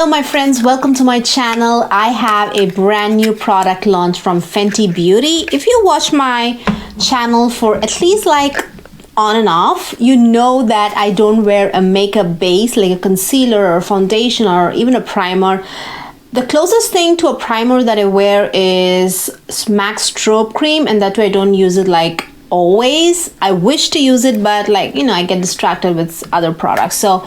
Hello my friends, welcome to my channel. I have a brand new product launch from Fenty Beauty. If you watch my channel for at least like on and off, you know that I don't wear a makeup base like a concealer or foundation or even a primer. The closest thing to a primer that I wear is MAC Strobe Cream, and that way I don't use it like always. I wish to use it, but like, you know, I get distracted with other products. So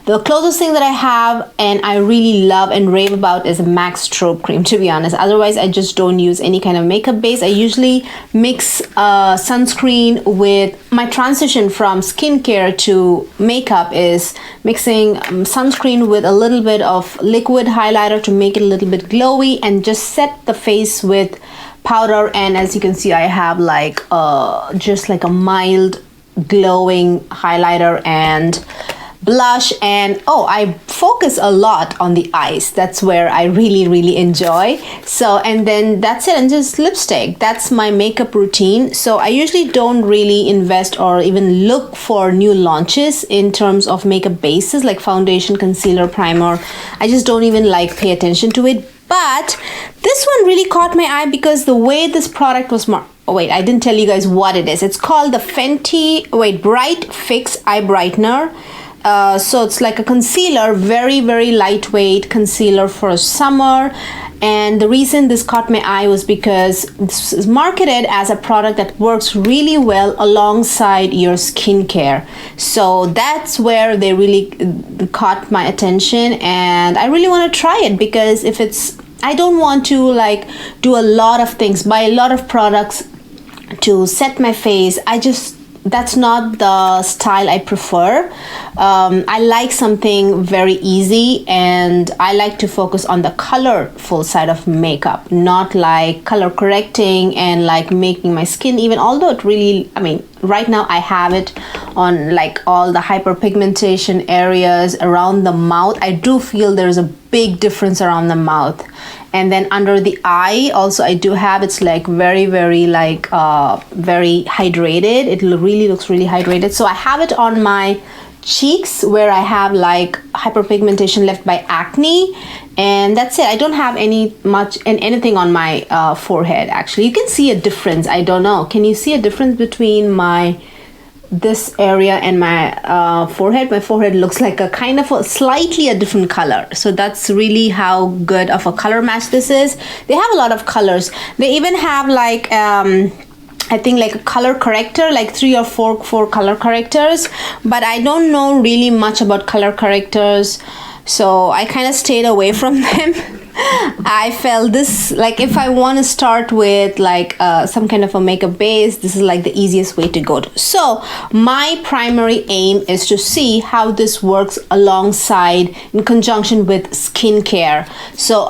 the closest thing that I have and I really love and rave about is a MAC Strobe Cream, to be honest. Otherwise, I just don't use any kind of makeup base. I usually mix sunscreen with my transition from skincare to makeup is mixing sunscreen with a little bit of liquid highlighter to make it a little bit glowy, and just set the face with powder. And as you can see, I have like just like a mild glowing highlighter and blush, and I focus a lot on the eyes. That's where I really enjoy. So, and then that's it, and just lipstick. That's my makeup routine. So I usually don't really invest or even look for new launches in terms of makeup bases like foundation, concealer, primer. I just don't even like pay attention to it. But this one really caught my eye because the way this product was I didn't tell you guys what it is. It's called the Fenty Bright Fix Eye Brightener. So it's like a concealer, very lightweight concealer for summer. And the reason this caught my eye was because this is marketed as a product that works really well alongside your skincare. So that's where they really caught my attention, and I really want to try it because I don't want to like do a lot of things, buy a lot of products to set my face. That's not the style I prefer. I like something very easy, and I like to focus on the colorful side of makeup, not like color correcting and like making my skin even, although it really, right now I have it on like all the hyperpigmentation areas around the mouth. I do feel there's a big difference around the mouth. And then under the eye also I do have, it's like very like very hydrated. It really looks really hydrated. So I have it on my cheeks where I have like hyperpigmentation left by acne, and that's it. I don't have anything on my forehead. Actually, you can see a difference. I don't know, can you see a difference between this area and my forehead? My forehead looks like a kind of a slightly a different color. So that's really how good of a color match this is. They have a lot of colors. They even have like I think like a color corrector, like 3 or 4 color correctors, but I don't know really much about color correctors, so I kind of stayed away from them. I felt this, like if I want to start with like some kind of a makeup base, this is like the easiest way to go to. So my primary aim is to see how this works alongside in conjunction with skincare. So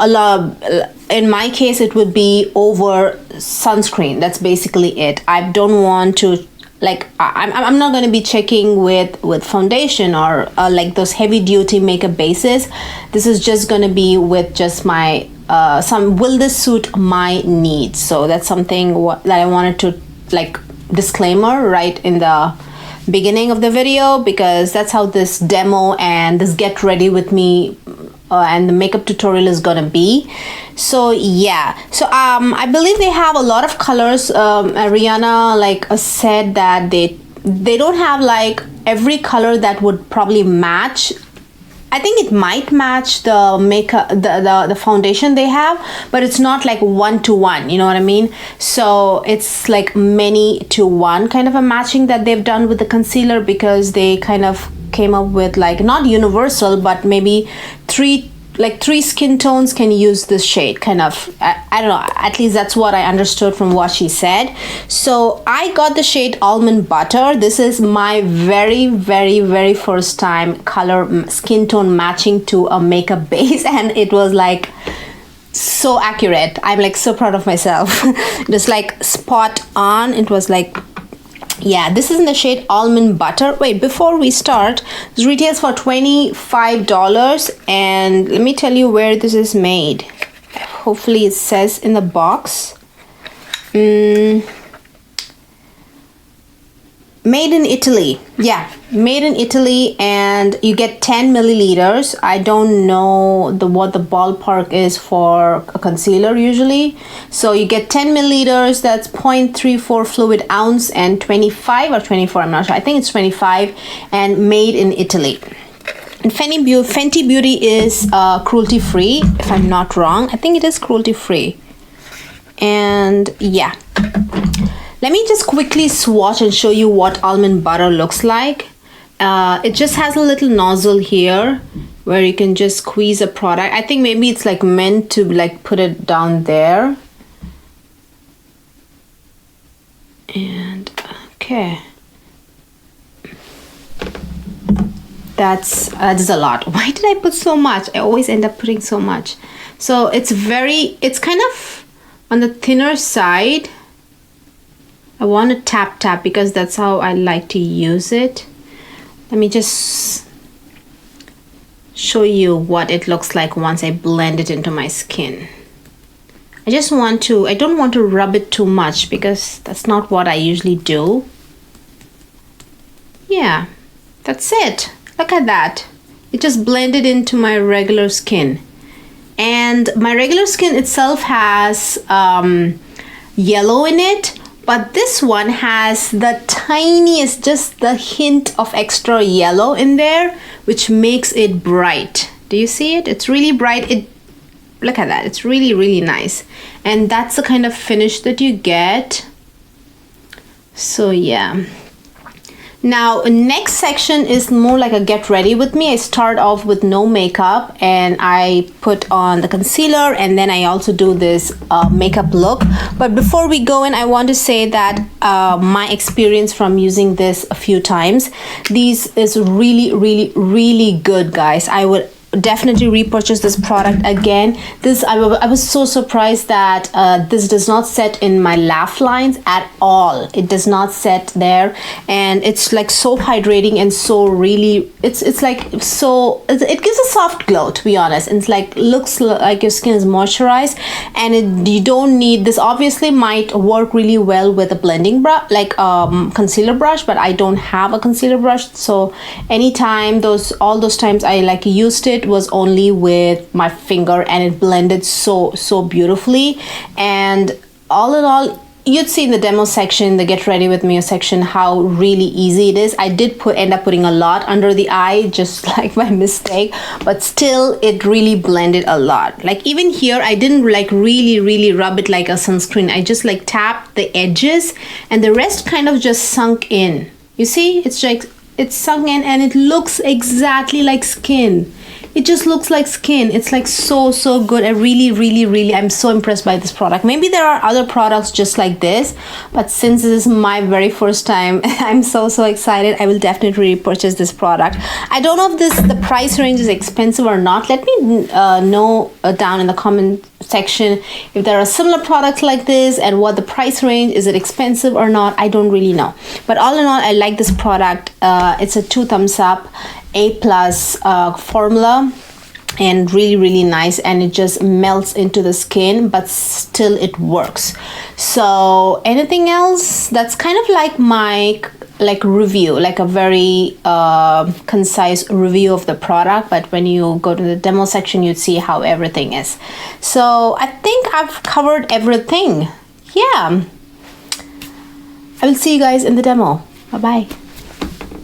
in my case it would be over sunscreen. That's basically it. I don't want to like, I'm not going to be checking with foundation or like those heavy duty makeup bases. This is just going to be with just my will this suit my needs? So that's something that I wanted to like disclaimer right in the beginning of the video, because that's how this demo and this get ready with me and the makeup tutorial is gonna be. So yeah, so I believe they have a lot of colors. Ariana said that they don't have like every color that would probably match. I think it might match the makeup, the foundation they have, but it's not like 1-to-1, you know what I mean? So it's like many to one kind of a matching that they've done with the concealer, because they kind of came up with like not universal, but maybe three skin tones can use this shade kind of. I don't know, at least that's what I understood from what she said. So I got the shade Almond Butter. This is my very first time color skin tone matching to a makeup base, and it was like so accurate. I'm like so proud of myself. It was like spot on. It was like, yeah, this is in the shade Almond Butter. Wait, before we start, this retails for $25, and let me tell you where this is made. Hopefully it says in the box. Made in Italy. Yeah, made in Italy, and you get 10 milliliters. I don't know what the ballpark is for a concealer usually. So you get 10 milliliters, that's 0.34 fluid ounce, and 25 or 24, I'm not sure. I think it's 25, and made in Italy. And Fenty Beauty is cruelty free, if I'm not wrong. I think it is cruelty free. And yeah. Let me just quickly swatch and show you what almond butter looks like. It just has a little nozzle here where you can just squeeze a product. I think maybe it's like meant to like put it down there. And okay. That's a lot. Why did I put so much? I always end up putting so much. So it's kind of on the thinner side. I want to tap because that's how I like to use it. Let me just show you what it looks like once I blend it into my skin. I don't want to rub it too much because that's not what I usually do. Yeah, that's it. Look at that. It just blended into my regular skin. And my regular skin itself has yellow in it. But this one has the tiniest, just the hint of extra yellow in there, which makes it bright. Do you see it? It's really bright. Look at that. It's really, really nice. And that's the kind of finish that you get. So yeah. Now, next section is more like a get ready with me. I start off with no makeup and I put on the concealer, and then I also do this makeup look. But before we go in, I want to say that my experience from using this a few times, this is really, really, really good, guys. I would definitely repurchase this product again. I was so surprised that this does not set in my laugh lines at all. It does not set there, and it's like so hydrating and so really it's like so it gives a soft glow, to be honest. It's like looks like your skin is moisturized, and you don't need this. Obviously might work really well with a blending brush, like concealer brush, but I don't have a concealer brush, so anytime all those times I like used it was only with my finger, and it blended so beautifully. And all in all, you'd see in the demo section, the get ready with me section, how really easy it is. I did end up putting a lot under the eye, just like by mistake, but still it really blended a lot. Like even here, I didn't like really rub it like a sunscreen. I just like tapped the edges, and the rest kind of just sunk in. You see, it's like it's sunk in, and it looks exactly like skin. It just looks like skin. It's like so good. I really I'm so impressed by this product. Maybe there are other products just like this, but since this is my very first time, I'm so excited. I will definitely repurchase this product. I don't know if the price range is expensive or not. Let me know down in the comment section if there are similar products like this, and what the price range is. It expensive or not? I don't really know, but all in all, I like this product. It's a 2 thumbs up, A+ formula, and really nice, and it just melts into the skin, but still it works. So anything else? That's kind of like my review, like a very concise review of the product, but when you go to the demo section, you'd see how everything is. So I think I've covered everything. Yeah, I will see you guys in the demo. Bye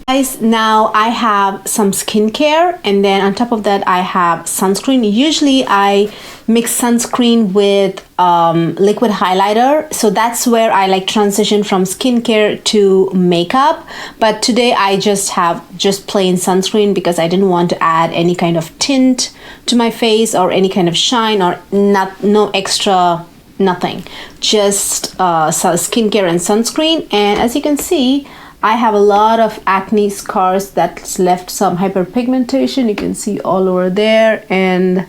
guys. Now I have some skincare, and then on top of that I have sunscreen. Usually I mix sunscreen with liquid highlighter, so that's where I like transition from skincare to makeup. But today I just have plain sunscreen because I didn't want to add any kind of tint to my face or any kind of shine, or no extra nothing, just skincare and sunscreen. And as you can see, I have a lot of acne scars that's left some hyperpigmentation. You can see all over there, and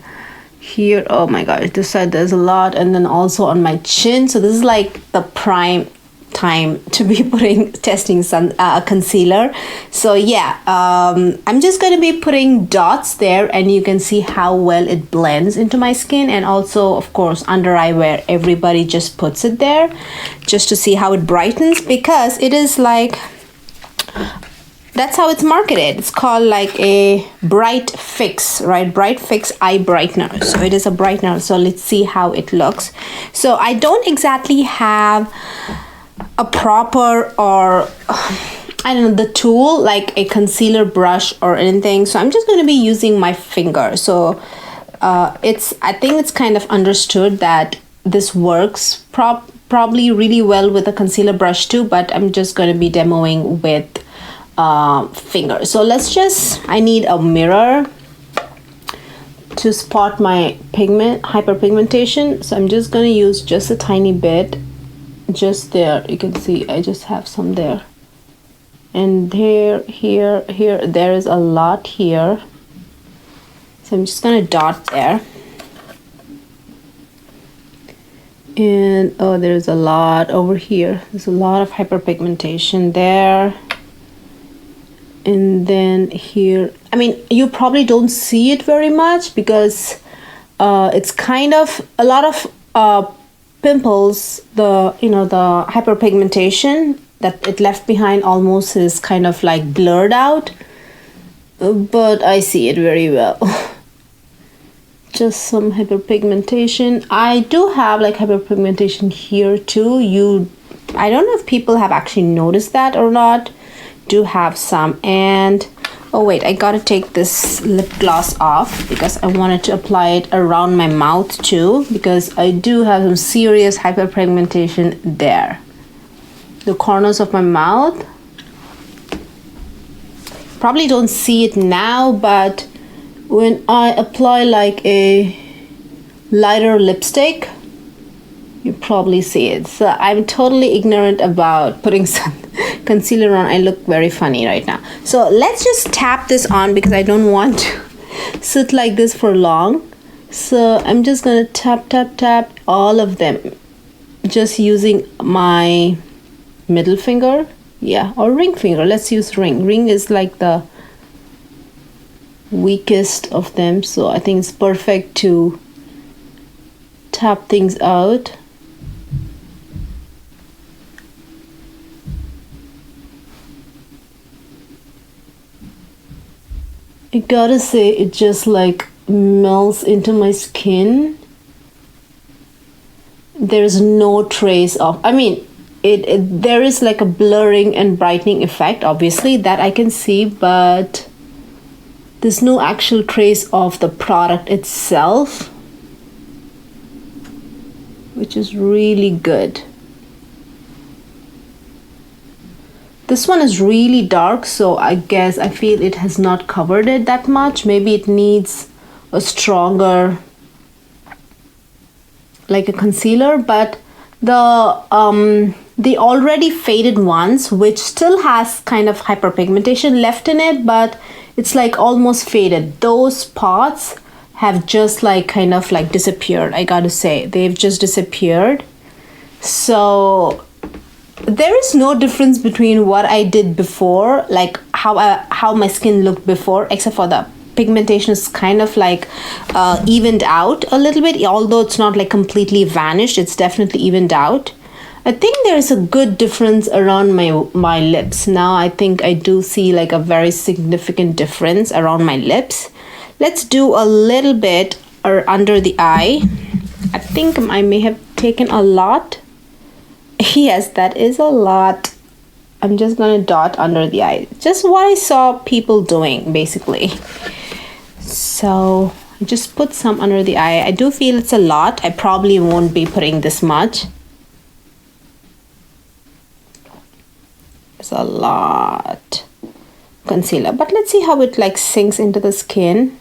here, oh my god, this side there's a lot, and then also on my chin. So this is like the prime time to be testing some concealer. So yeah, I'm just going to be putting dots there, and you can see how well it blends into my skin. And also, of course, under eye, where everybody just puts it there just to see how it brightens, because it is like That's how it's marketed. It's called like a Bright Fix, right? Bright Fix Eye Brightener. So it is a brightener. So let's see how it looks. So I don't exactly have a proper, or I don't know, the tool like a concealer brush or anything. So I'm just going to be using my finger. So I think it's kind of understood that this works probably really well with a concealer brush too, but I'm just going to be demoing with finger. So I need a mirror to spot my hyperpigmentation. So I'm just going to use just a tiny bit, just there. You can see I just have some there, and here, there is a lot here. So I'm just going to dot there. And oh, there's a lot over here. There's a lot of hyperpigmentation there. And then here, I mean, you probably don't see it very much because it's kind of a lot of pimples. The hyperpigmentation that it left behind almost is kind of like blurred out, but I see it very well. Just some hyperpigmentation. I do have like hyperpigmentation here too. I don't know if people have actually noticed that or not. Do have some. And oh wait, I gotta take this lip gloss off because I wanted to apply it around my mouth too, because I do have some serious hyperpigmentation there. The corners of my mouth. Probably don't see it now, but when I apply like a lighter lipstick, you probably see it. So I'm totally ignorant about putting some concealer on. I look very funny right now. So let's just tap this on because I don't want to sit like this for long. So I'm just gonna tap all of them, just using my middle finger, yeah, or ring finger. Let's use ring. Ring is like the weakest of them, so I think it's perfect to tap things out. I gotta say, it just like melts into my skin. There's no trace of, I mean, there is like a blurring and brightening effect, obviously, that I can see, but there's no actual trace of the product itself, which is really good. This one is really dark, so I guess I feel it has not covered it that much. Maybe it needs a stronger, like a concealer, but the already faded ones, which still has kind of hyperpigmentation left in it, but it's like almost faded. Those spots have just like kind of like disappeared. I gotta say, they've just disappeared. So there is no difference between what I did before, like how my skin looked before, except for the pigmentation is kind of like evened out a little bit. Although it's not like completely vanished, it's definitely evened out. I think there is a good difference around my lips. Now I think I do see like a very significant difference around my lips. Let's do a little bit under the eye. I think I may have taken a lot. Yes, that is a lot. I'm just gonna dot under the eye. Just what I saw people doing, basically. So just put some under the eye. I do feel it's a lot. I probably won't be putting this much. It's a lot concealer, but let's see how it like sinks into the skin.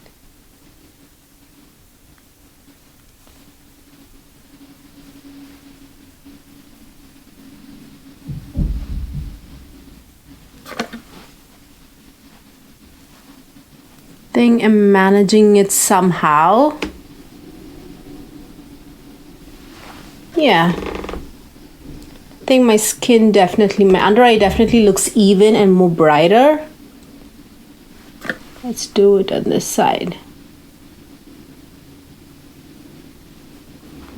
Think I'm managing it somehow. Yeah. I think my skin definitely, my under eye definitely looks even and more brighter. Let's do it on this side.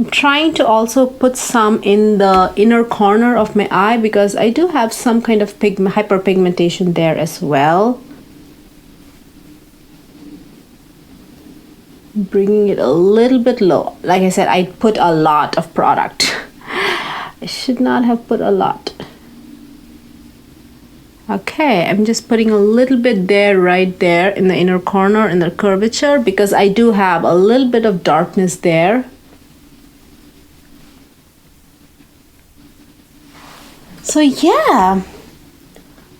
I'm trying to also put some in the inner corner of my eye because I do have some kind of hyperpigmentation there as well. Bringing it a little bit low. Like I said, I put a lot of product. I should not have put a lot. Okay, I'm just putting a little bit there, right there in the inner corner, in the curvature, because I do have a little bit of darkness there. So yeah,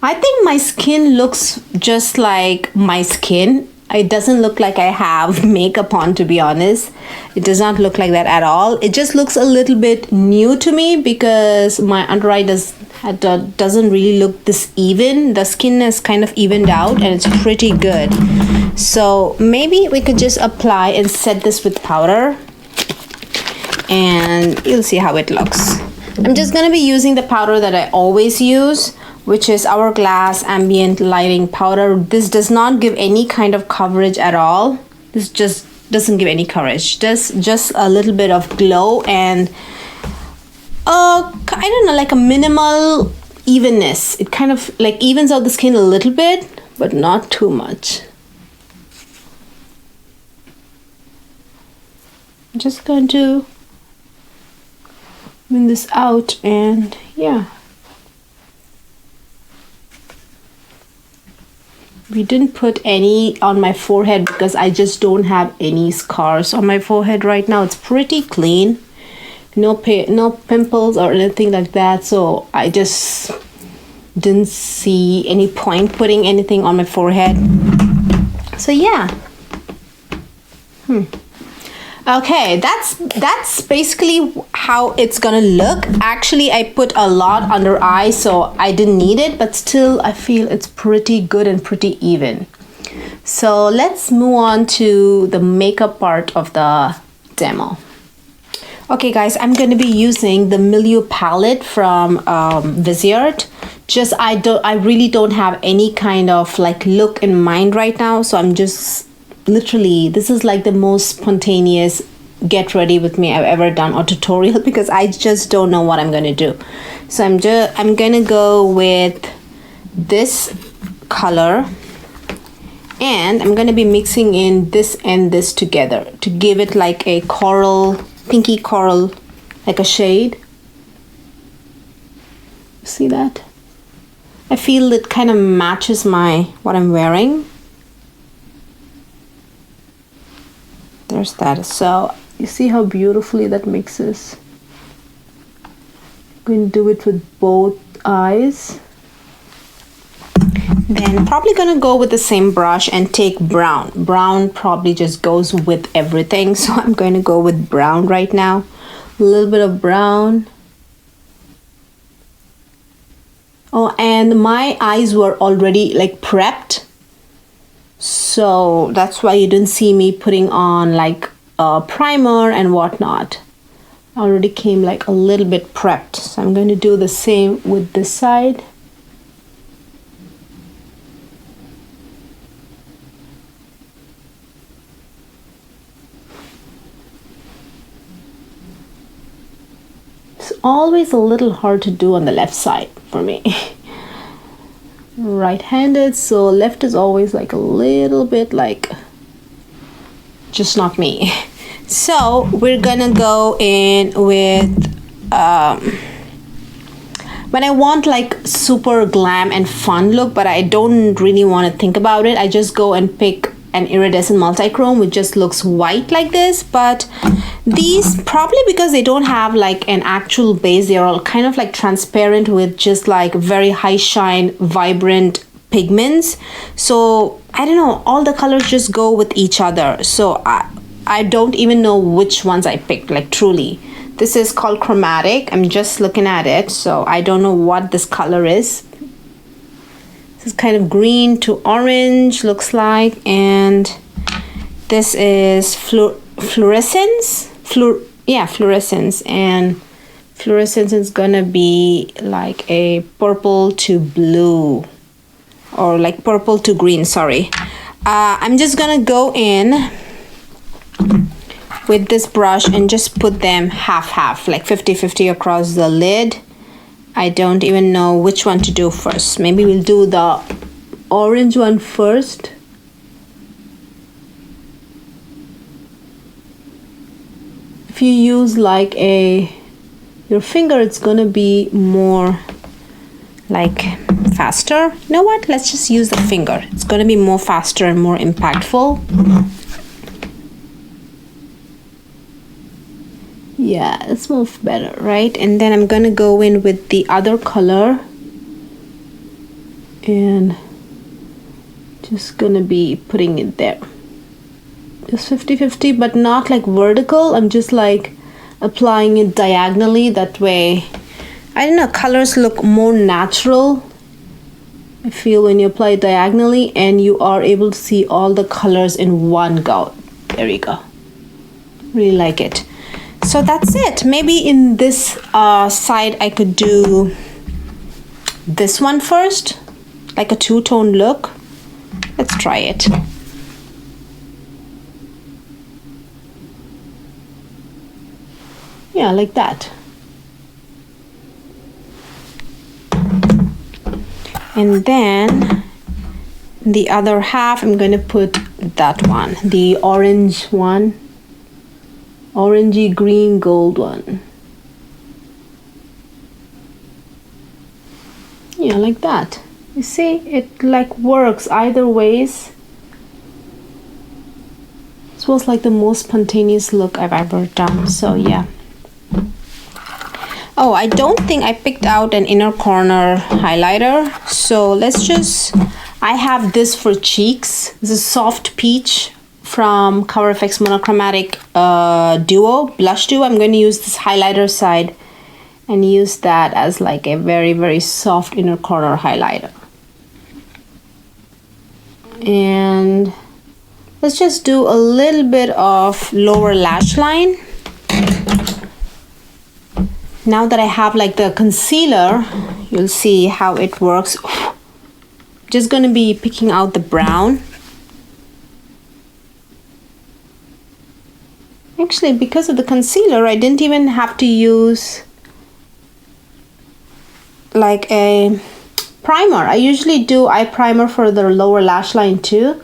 I think my skin looks just like my skin. It doesn't look like I have makeup on, to be honest. It does not look like that at all. It just looks a little bit new to me because my under eye doesn't really look this even. The skin is kind of evened out and it's pretty good. So maybe we could just apply and set this with powder and you'll see how it looks. I'm just going to be using the powder that I always use, which is Hourglass Ambient Lighting Powder. This does not give any kind of coverage at all. This just doesn't give any coverage. Just a little bit of glow and I don't know, like a minimal evenness. It kind of like evens out the skin a little bit, but not too much. I'm just going to win this out and yeah. We didn't put any on my forehead because I just don't have any scars on my forehead right now. It's pretty clean. No pimples or anything like that. So I just didn't see any point putting anything on my forehead. So yeah. Okay, that's basically how it's gonna look. Actually, I put a lot under eye, so I didn't need it, but still I feel it's pretty good and pretty even. So let's move on to the makeup part of the demo. Okay guys, I'm going to be using the Milieu palette from Viseart. I really don't have any kind of like look in mind right now, so I'm just literally, this is like the most spontaneous get ready with me I've ever done or tutorial because I just don't know what I'm going to do. So I'm going to go with this color and I'm going to be mixing in this and this together to give it like a coral, pinky coral, like a shade. See that? I feel it kind of matches what I'm wearing. There's that. So you see how beautifully that mixes. I'm going to do it with both eyes. Then probably going to go with the same brush and take brown. Brown probably just goes with everything. So I'm going to go with brown right now. A little bit of brown. Oh, and my eyes were already like prepped. So that's why you didn't see me putting on like a primer and whatnot. I already came like a little bit prepped. So I'm going to do the same with this side. It's always a little hard to do on the left side for me. Right-handed, so left is always like a little bit like just not me. So we're gonna go in with when I want like super glam and fun look, but I don't really want to think about it, I just go and pick an iridescent multi-chrome which just looks white like this. But these, probably because they don't have like an actual base, they're all kind of like transparent with just like very high shine vibrant pigments. So I don't know, all the colors just go with each other. So I don't even know which ones I picked, like truly. This is called Chromatic. I'm just looking at it, so I don't know what this color is. This is kind of green to orange, looks like, and this is Fluorescence. Fluorescence, and Fluorescence is gonna be like a purple to blue, or like purple to green, sorry. I'm just gonna go in with this brush and just put them half-half, like 50-50 across the lid. I don't even know which one to do first. Maybe we'll do the orange one first. If you use like your finger, it's gonna be more like faster. You know what? Let's just use the finger. It's gonna be more faster and more impactful. Yeah, it smells better, right? And then I'm gonna go in with the other color and just gonna be putting it there. Just 50-50, but not like vertical. I'm just like applying it diagonally. That way, I don't know, colors look more natural, I feel, when you apply it diagonally and you are able to see all the colors in one go. There you go. Really like it. So that's it. Maybe in this side I could do this one first, like a two-tone look. Let's try it. Yeah, like that. And then the other half, I'm going to put that one, the orange one, orangey green gold one. Yeah, like that. You see, it like works either ways. This was like the most spontaneous look I've ever done. So yeah. Oh, I don't think I picked out an inner corner highlighter. So let's just, I have this for cheeks. This is Soft Peach from Cover FX Monochromatic Duo, Blush Duo. I'm going to use this highlighter side and use that as like a very, very soft inner corner highlighter. And let's just do a little bit of lower lash line. Now that I have like the concealer, you'll see how it works. Just gonna be picking out the brown. Actually, because of the concealer, I didn't even have to use like a primer. I usually do eye primer for the lower lash line too.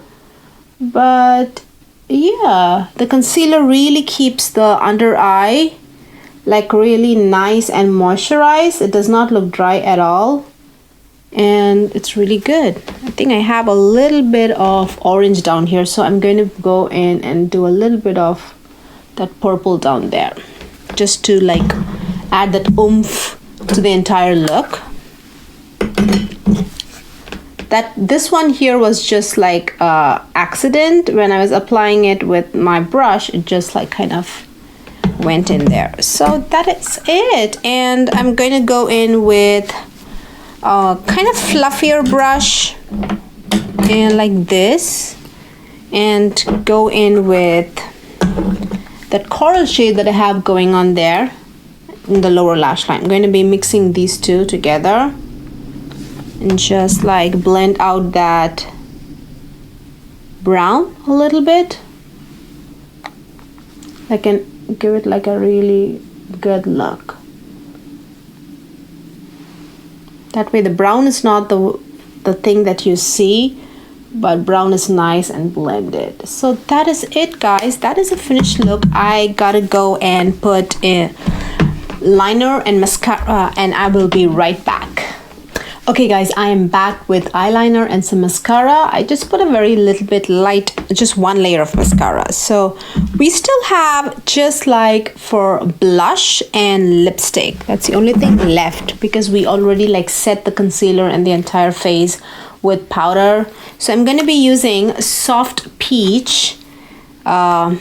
But yeah, the concealer really keeps the under eye like really nice and moisturized. It does not look dry at all. And it's really good. I think I have a little bit of orange down here. So I'm going to go in and do a little bit of that purple down there. Just to like add that oomph to the entire look. This one here was just like accident. When I was applying it with my brush, it just like kind of went in there. So that is it. And I'm going to go in with a kind of fluffier brush and like this, and go in with that coral shade that I have going on there in the lower lash line. I'm going to be mixing these two together and just like blend out that brown a little bit. I can give it like a really good look. That way the brown is not the thing that you see, but brown is nice and blended. So that is it, guys. That is a finished look. I gotta go and put a liner and mascara, and I will be right back. Okay guys, I am back with eyeliner and some mascara. I just put a very little bit light, just one layer of mascara. So we still have just like for blush and lipstick. That's the only thing left because we already like set the concealer and the entire face with powder. So I'm going to be using Soft Peach. There.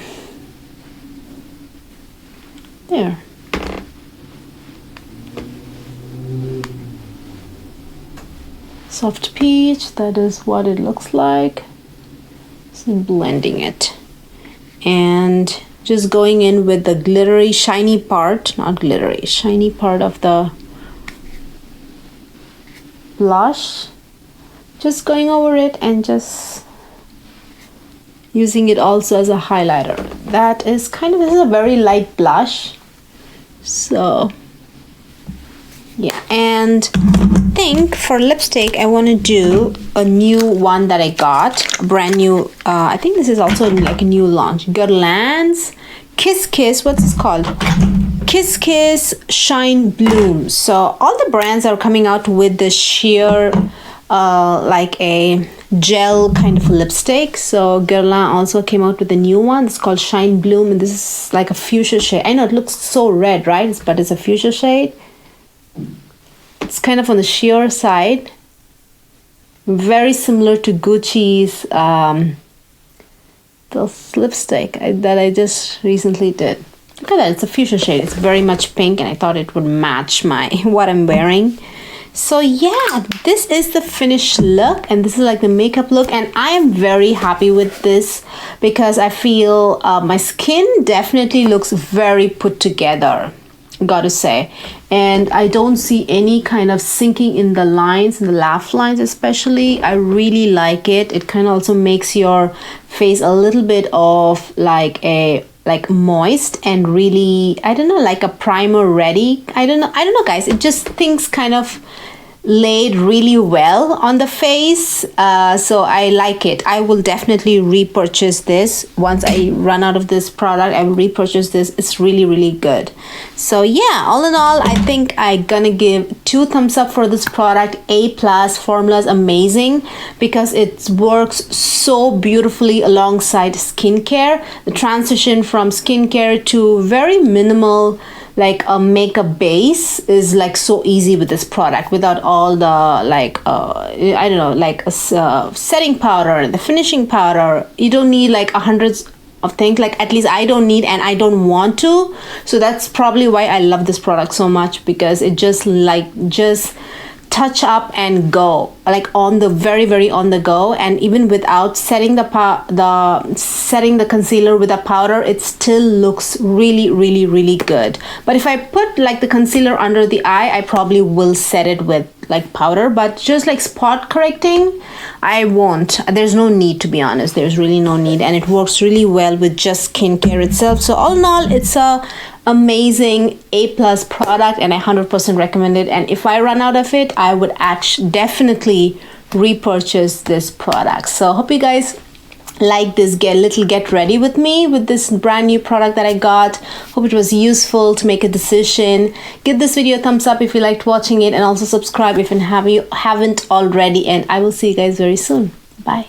Soft Peach, that is what it looks like. So blending it and just going in with the glittery shiny part, not glittery, shiny part of the blush, just going over it and just using it also as a highlighter. That is this is a very light blush. So yeah, and I think for lipstick I want to do a new one that I got, a brand new, I think this is also like a new launch, Guerlain's Kiss Kiss, what's this called? Kiss Kiss Shine Bloom. So all the brands are coming out with the sheer like a gel kind of lipstick. So Guerlain also came out with a new one. It's called Shine Bloom, and this is like a fuchsia shade. I know it looks so red, right? But it's a fuchsia shade. It's kind of on the sheer side, very similar to Gucci's this lipstick that I just recently did. Look at that, it's a fuchsia shade. It's very much pink, and I thought it would match my what I'm wearing. So yeah, this is the finished look, and this is like the makeup look, and I am very happy with this because I feel my skin definitely looks very put together, gotta say. And I don't see any kind of sinking in the lines, in the laugh lines especially. I really like it. It kind of also makes your face a little bit of like moist and really, I don't know, like a primer ready. I don't know guys, it just things kind of laid really well on the face. So I like it. I will definitely repurchase this once I run out of this product. I will repurchase this. It's really good. So yeah, all in all, I think I'm gonna give 2 thumbs up for this product. A+. Formula is amazing because it works so beautifully alongside skincare. The transition from skincare to very minimal like a makeup base is like so easy with this product without all the like I don't know, like a setting powder and the finishing powder. You don't need like hundreds of things, like at least I don't need, and I don't want to. So that's probably why I love this product so much, because it just touch up and go, like on the very on the go. And even without setting setting the concealer with a powder, it still looks really good. But if I put like the concealer under the eye, I probably will set it with like powder, but just like spot correcting, I won't. There's no need, to be honest. There's really no need, and it works really well with just skincare itself. So all in all, it's a amazing A+ product, and I 100% recommend it. And if I run out of it, I would definitely repurchase this product. So hope you guys like this get ready with me with this brand new product that I got. Hope it was useful to make a decision. Give this video a thumbs up if you liked watching it, and also subscribe if you haven't already, and I will see you guys very soon. Bye.